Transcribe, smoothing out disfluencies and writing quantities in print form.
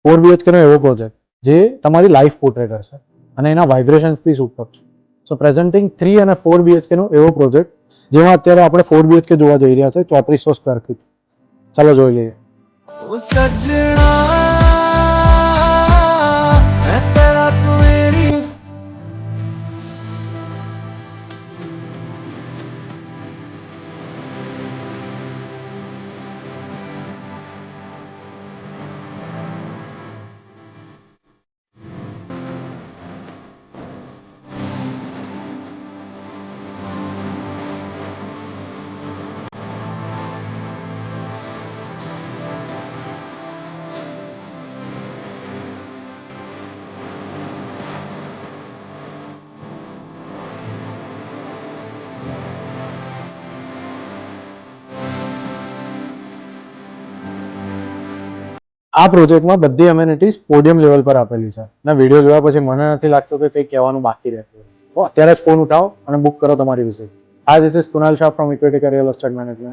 4 BHK નો એવો project જે તમારી લાઈફ પોર્ટ્રે કરશે અને એના વાઇબ્રેશન્સથી સુપર છે. સો પ્રેઝન્ટિંગ 3 અને 4 BHK નો એવો પ્રોજેક્ટ જેમાં અત્યારે આપણે 4 BHK જોવા જઈ રહ્યા છે 3400 સ્ક્વેર ફીટ. ચાલો જોઈ લઈએ. આ પ્રોજેક્ટમાં બધી એમેનિટીઝ પોડિયમ લેવલ પર આપેલી છે અને વિડીયો જોયા પછી મને નથી લાગતું કે કંઈ કહેવાનું બાકી રહેતું. તો અત્યારે જ ફોન ઉઠાવો અને બુક કરો તમારી visit. Hi, this is Kunal Shah from Equitica Real Estate Management.